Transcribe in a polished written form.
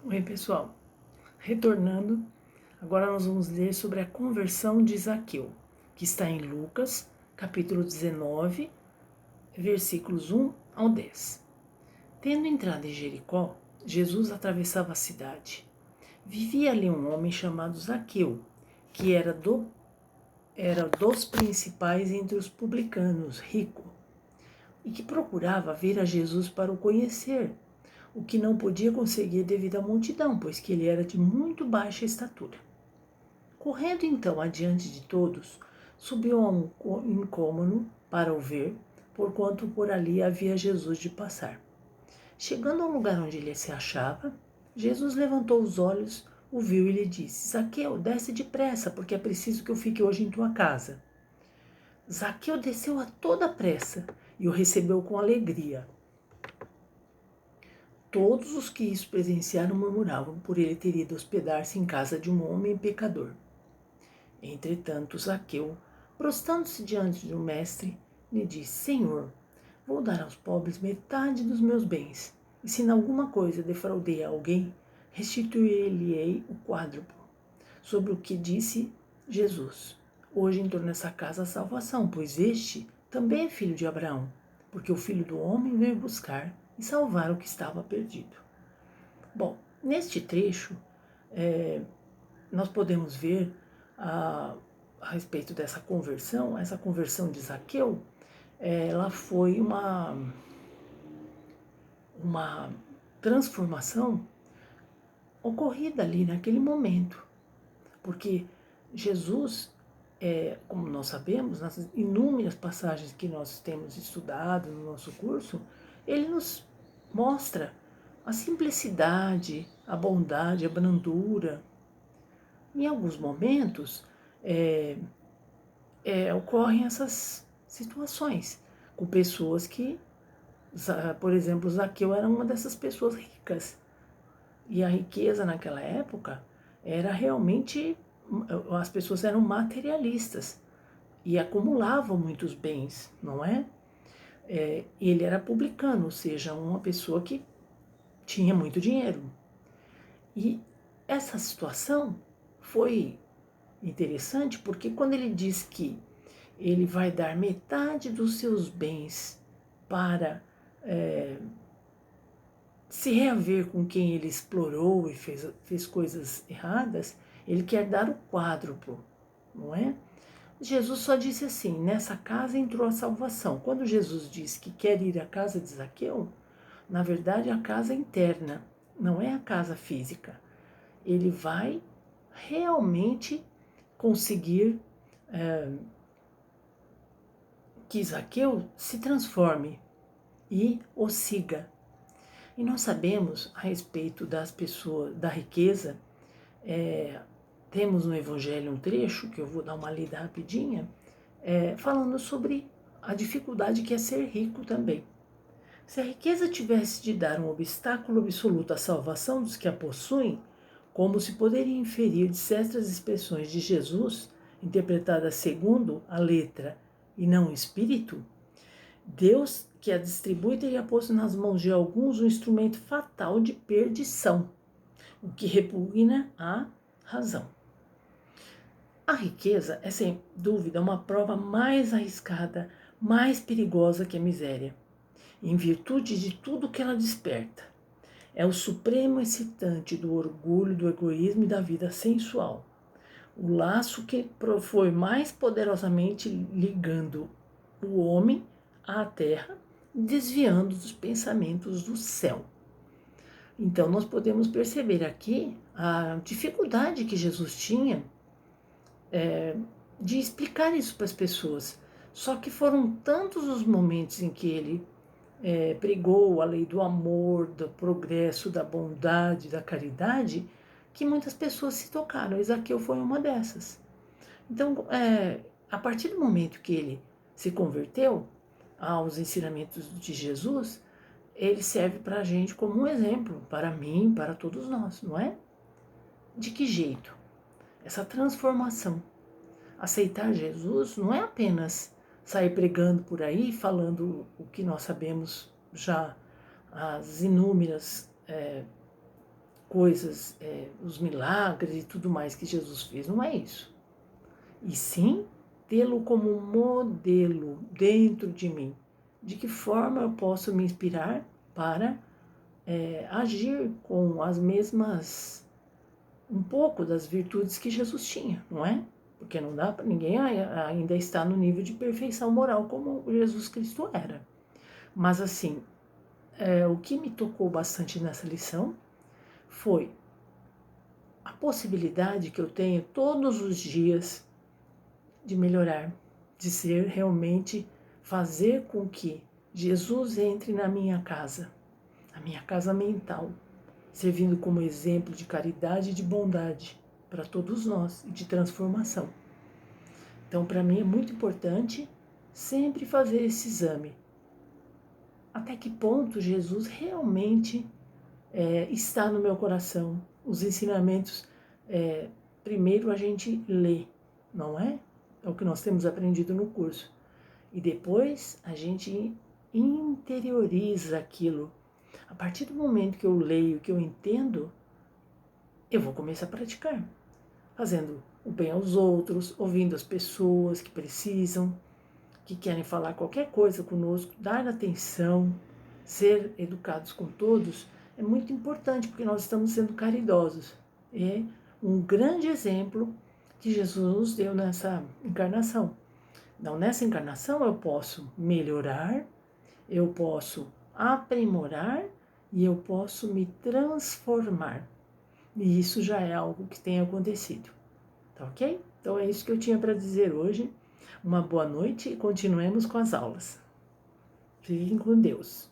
Oi, pessoal. Retornando, agora nós vamos ler sobre a conversão de Zaqueu, que está em Lucas, capítulo 19, versículos 1 ao 10. Tendo entrado em Jericó, Jesus atravessava a cidade. Vivia ali um homem chamado Zaqueu, que era dos principais entre os publicanos, rico, e que procurava ver a Jesus para o conhecer, o que não podia conseguir devido à multidão, pois que ele era de muito baixa estatura. Correndo então adiante de todos, subiu a um incômodo para o ver, porquanto por ali havia Jesus de passar. Chegando ao lugar onde ele se achava, Jesus levantou os olhos, o viu e lhe disse: Zaqueu, desce depressa, porque é preciso que eu fique hoje em tua casa. Zaqueu desceu a toda pressa e o recebeu com alegria. Todos os que isso presenciaram murmuravam por ele ter ido hospedar-se em casa de um homem pecador. Entretanto, Zaqueu, prostrando-se diante do mestre, lhe disse: Senhor, vou dar aos pobres metade dos meus bens, e se em alguma coisa defraudei a alguém, restituir-lhe-ei o quádruplo. Sobre o que disse Jesus: Hoje entrou nessa casa a salvação, pois este também é filho de Abraão, porque o Filho do Homem veio buscar e salvar o que estava perdido. Bom, neste trecho, nós podemos ver a respeito dessa conversão. Essa conversão de Zaqueu, ela foi uma transformação ocorrida ali naquele momento, porque Jesus, como nós sabemos, nas inúmeras passagens que nós temos estudado no nosso curso, ele nos mostra a simplicidade, a bondade, a brandura. Em alguns momentos, ocorrem essas situações com pessoas que, por exemplo, Zaqueu era uma dessas pessoas ricas. E a riqueza naquela época era realmente, as pessoas eram materialistas e acumulavam muitos bens, não é? Ele era publicano, ou seja, uma pessoa que tinha muito dinheiro. E essa situação foi interessante porque quando ele diz que ele vai dar metade dos seus bens para se reaver com quem ele explorou e fez coisas erradas, ele quer dar o quádruplo, não é? Jesus só disse assim: nessa casa entrou a salvação. Quando Jesus diz que quer ir à casa de Zaqueu, na verdade a casa interna, não é a casa física. Ele vai realmente conseguir que Zaqueu se transforme e o siga. E nós sabemos a respeito das pessoas, da riqueza, temos no Evangelho um trecho, que eu vou dar uma lida rapidinha, falando sobre a dificuldade que é ser rico também. Se a riqueza tivesse de dar um obstáculo absoluto à salvação dos que a possuem, como se poderia inferir de certas expressões de Jesus, interpretadas segundo a letra e não o espírito, Deus que a distribui teria posto nas mãos de alguns um instrumento fatal de perdição, o que repugna a razão. A riqueza é, sem dúvida, uma prova mais arriscada, mais perigosa que a miséria, em virtude de tudo que ela desperta. É o supremo excitante do orgulho, do egoísmo e da vida sensual. O laço que foi mais poderosamente ligando o homem à terra, desviando dos pensamentos do céu. Então, nós podemos perceber aqui a dificuldade que Jesus tinha de explicar isso para as pessoas. Só que foram tantos os momentos em que ele pregou a lei do amor, do progresso, da bondade, da caridade, que muitas pessoas se tocaram. E Zaqueu foi uma dessas. Então, a partir do momento que ele se converteu aos ensinamentos de Jesus, ele serve para a gente como um exemplo, para mim, para todos nós, não é? De que jeito? Essa transformação. Aceitar Jesus não é apenas sair pregando por aí, falando o que nós sabemos já, as inúmeras coisas, os milagres e tudo mais que Jesus fez, não é isso. E sim, tê-lo como modelo dentro de mim. De que forma eu posso me inspirar para agir com as mesmas, um pouco das virtudes que Jesus tinha, não é? Porque não dá para ninguém ainda estar no nível de perfeição moral como Jesus Cristo era. Mas assim, o que me tocou bastante nessa lição foi a possibilidade que eu tenho todos os dias de melhorar, de ser realmente, fazer com que Jesus entre na minha casa, a minha casa mental, servindo como exemplo de caridade e de bondade para todos nós e de transformação. Então, para mim é muito importante sempre fazer esse exame. Até que ponto Jesus realmente está no meu coração? Os ensinamentos, primeiro a gente lê, não é? É o que nós temos aprendido no curso. E depois a gente interioriza aquilo. A partir do momento que eu leio, que eu entendo, eu vou começar a praticar. Fazendo o bem aos outros, ouvindo as pessoas que precisam, que querem falar qualquer coisa conosco, dar atenção, ser educados com todos, é muito importante, porque nós estamos sendo caridosos. É um grande exemplo que Jesus nos deu nessa encarnação. Então, nessa encarnação eu posso melhorar, eu posso aprimorar e eu posso me transformar. E isso já é algo que tem acontecido. Tá ok? Então é isso que eu tinha para dizer hoje. Uma boa noite e continuemos com as aulas. Fiquem com Deus.